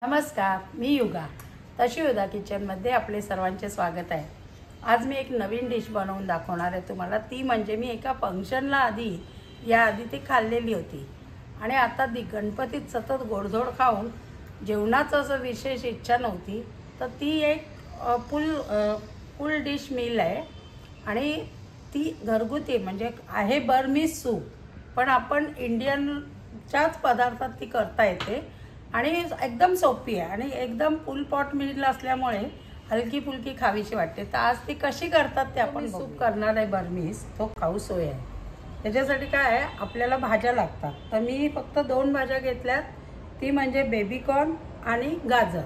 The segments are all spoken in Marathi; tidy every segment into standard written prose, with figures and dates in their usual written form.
नमस्कार, मी युगा. तशी युगा किचनमध्ये आपले सर्वांचे स्वागत आहे. आज मी एक नवीन डिश बनवून दाखवणार आहे तुम्हाला. ती म्हणजे मी एका फंक्शनला याआधी ती खाल्लेली होती आणि आता गणपतीत सतत गोडधोड खाऊन जेवणाचं असं विशेष इच्छा नव्हती, तर ती एक फुल डिश मील आहे आणि ती घरगुती म्हणजे आहे बर्मीज सूप, पण आपण इंडियनच्याच पदार्थात ती करता येते आणि एकदम सोपी आहे आणि एकदम फुल पॉट मील असल्यामुळे हलकी फुलकी खावीशी वाटते. तर आज ती कशी करतात ते आपण सूप करणार आहे. बर्मीज तो खाऊसोय आहे. त्याच्यासाठी काय आहे, आपल्याला भाज्या लागतात. तर मी फक्त 2 भाज्या घेतल्यात, ती म्हणजे बेबीकॉर्न आणि गाजर.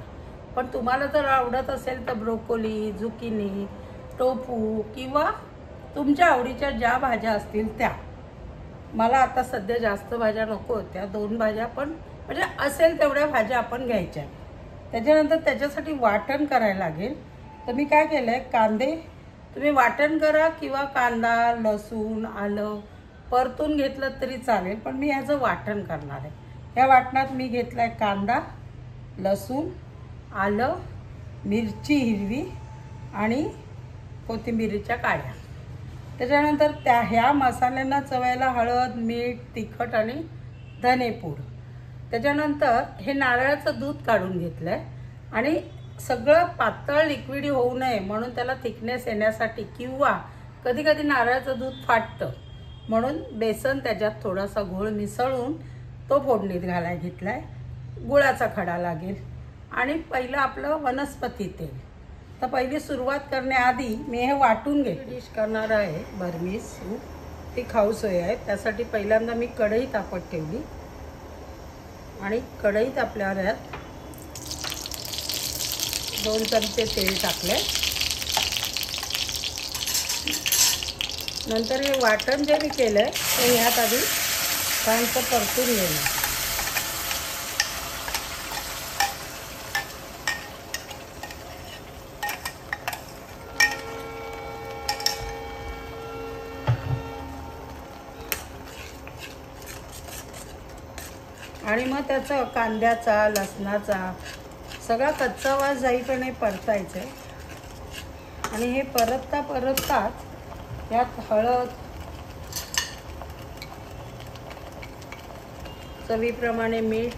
पण तुम्हाला जर आवडत असेल तर ब्रोकोली, झुकिनी, टोफू किंवा तुमच्या आवडीच्या ज्या भाज्या असतील त्या. मला आता सध्या जास्त भाज्या नको होत्या, 2 भाज्या पण म्हणजे असेल तेवढ्या भाज्या आपण घ्यायच्या. त्याच्यानंतर त्याच्यासाठी वाटण करायला लागेल. तर मी काय केलं आहे, कांदे तुम्ही वाटण करा किंवा कांदा, लसूण, आलं परतून घेतलं तरी चालेल, पण मी ह्याचं वाटण करणार आहे. या वाटणात मी घेतलं आहे कांदा, लसूण, आलं, मिरची हिरवी आणि कोथिंबीरीच्या काड्या. त्याच्यानंतर ह्या मसाल्यांना चवायला हळद, मीठ, तिखट आणि धनेपूड. त्याच्यानंतर हे नारळाचं दूध काढून घेतलं आहे आणि सगळं पातळ लिक्विड होऊ नये म्हणून त्याला थिकनेस येण्यासाठी किंवा कधी कधी नारळाचं दूध फाटतं म्हणून बेसन त्याच्यात थोडासा गूळ मिसळून तो फोडणीत घालायला घेतला आहे. गुळाचा खडा लागेल आणि पहिलं आपलं वनस्पती तेल. तर पहिली सुरुवात करण्याआधी मी हे वाटून घेते. डिश करणार आहे बर्मीज सूप, ती खाऊसोय आहे. त्यासाठी पहिल्यांदा मी कढई तापत ठेवली आणि कढईत आपल्यावर यात 2 चमचे तेल टाकले. नंतर हे वाटण जे मी केलं आहे ते ह्यात आधी छानसं परतून घेणार. आणि मग त्याचा कांद्याचा, लसणाचा सगळा कच्चा वास जाईपर्यंत परतायचं आहे. आणि हे परतताच यात हळद, चवीप्रमाणे मीठ,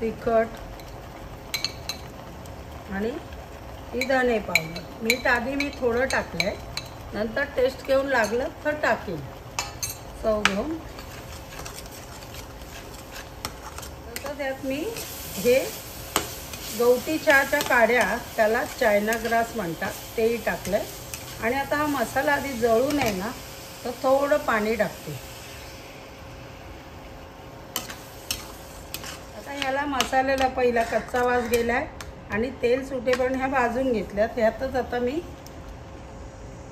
तिखट आणि ही धने पावडर. मीठ आधी मी थोडं टाकलं आहे, नंतर टेस्ट घेऊन लागलं तर टाकेल चव घेऊन. त्यात मी हे गवती चहाच्या काड्या, त्याला चायना ग्रास म्हणतात, तेही टाकलं आहे. आणि आता हा मसाला आधी जळू नये ना, तर थोडं पाणी टाकते. आता याला मसाल्याला पहिला कच्चा वास गेला आहे आणि तेल सुटेपर्यंत ह्या भाजून घेतल्यात. ह्यातच आता मी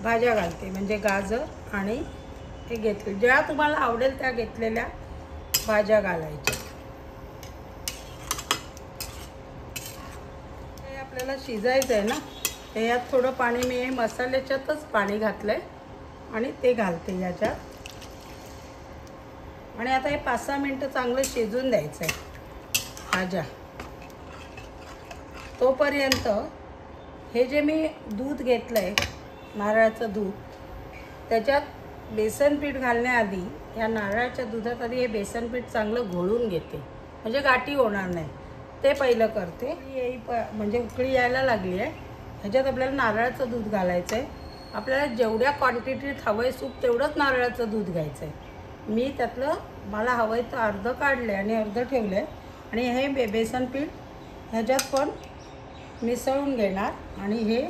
भाज्या घालते, म्हणजे गाजर आणि हे घेतले, ज्या तुम्हाला आवडेल त्या घेतलेल्या भाज्या घालायच्या. आपल्याला शिजायचं आहे ना, तर यात थोडं पाणी, मी मसाल्याच्यातच पाणी घातलं आहे आणि ते घालते याच्यात. आणि आता हे 5-6 मिनटं चांगलं शिजून द्यायचं आहे भाज्या. तोपर्यंत हे जे मी दूध घेतलं आहे, नारळाचं दूध, त्याच्यात बेसन पीठ घालण्याआधी या नारळाच्या दुधात आधी हे बेसन पीठ चांगलं घोळून घेते, म्हणजे गाठी होणार नाही. ते पहिलं करते. म्हणजे उकळी यायला लागली आहे. ह्याच्यात आपल्याला नारळाचं दूध घालायचं आहे. आपल्याला जेवढ्या क्वांटिटीत हवं आहे सूप तेवढंच नारळाचं दूध घ्यायचं आहे. मी त्यातलं मला हवं आहे तर अर्धं काढलं आहे आणि अर्धं ठेवलं आहे. आणि हे बेसन पीठ ह्याच्यात पण मिसळून घेणार आणि हे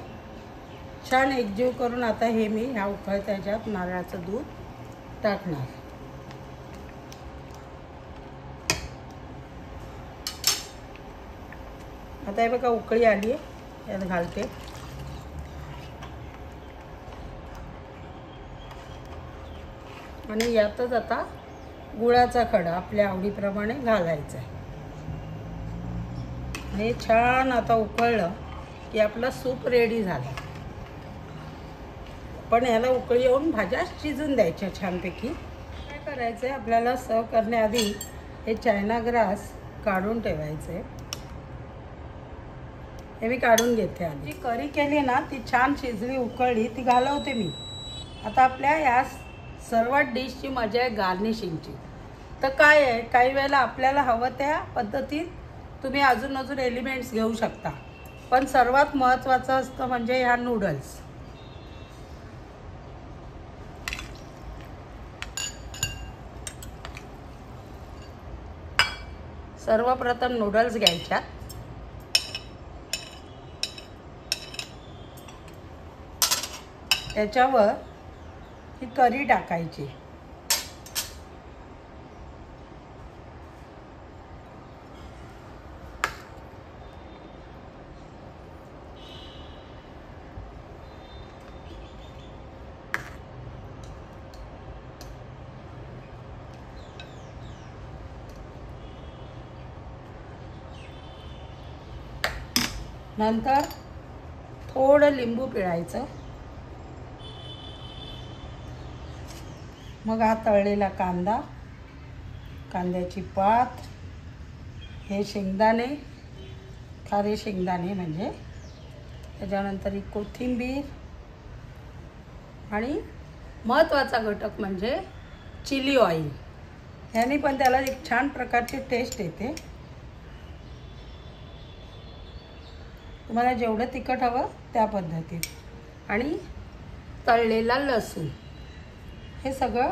छान एकजीव करून आता हे मी ह्या उकळत्या ह्याच्यात नारळाचं दूध टाकणार. आता हे बघा उकळी आली आहे, यात घालते. आणि यातच आता गुळाचा खडा आपल्या आवडीप्रमाणे घालायचा आहे. हे छान आता उकळलं की आपलं सूप रेडी झालं. पण याला उकळी येऊन भाज्या शिजून द्यायच्या छानपैकी. काय करायचं आहे, आपल्याला सर्व करण्याआधी हे चायना ग्रास काढून ठेवायचे. हे मी काढून घेते. आधी जी करी केली ना ती छान शिजली, उकळली, ती घालवते मी. आता आपल्या या सर्व डिशची मजा आहे गार्निशिंगची. तर काय आहे, काही वेळेला आपल्याला हवं त्या पद्धतीत तुम्ही अजून एलिमेंट्स घेऊ शकता. पण सर्वात महत्त्वाचं असतं म्हणजे ह्या नूडल्स. सर्वप्रथम नूडल्स घ्यायच्या. त्याच्यावर ही करी टाकायची. नंतर थोडं लिंबू पिळायचं. मग हा तळलेला कांदा, कांद्याची पात, हे शेंगदाणे, खारे शेंगदाणे म्हणजे, त्याच्यानंतर ही कोथिंबीर आणि महत्त्वाचा घटक म्हणजे चिली ऑइल. ह्याने पण त्याला एक छान प्रकारची टेस्ट येते. तुम्हाला जेवढं तिखट हवं त्या पद्धतीत. आणि तळलेला लसूण, हे सगळं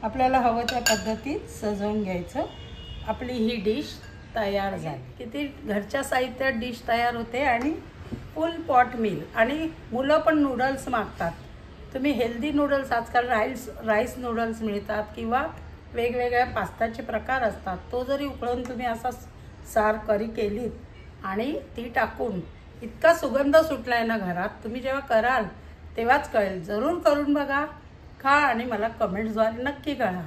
आपल्याला हवं त्या पद्धतीत सजवून घ्यायचं. आपली ही डिश तयार झाली. किती घरच्या साहित्यात डिश तयार होते आणि फुल पॉट मील. आणि मुलं पण नूडल्स मागतात. तुम्ही हेल्दी नूडल्स, आजकाल राईस नूडल्स मिळतात किंवा वेगवेगळ्या पास्ताचे प्रकार असतात. तो जरी उकळून तुम्ही असा सार करी केलीत आणि ती टाकून इतका सुगंध सुटला आहे ना घरात, तुम्ही जेव्हा कराल तेव्हाच कळेल. जरूर करून बघा, खा आणि मला कमेंट्सद्वारे नक्की कळवा.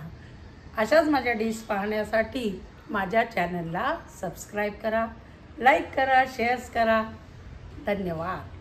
अशाच माझ्या डिश पाहण्यासाठी माझ्या चॅनलला सबस्क्राईब करा, लाईक करा, शेअर्स करा. धन्यवाद.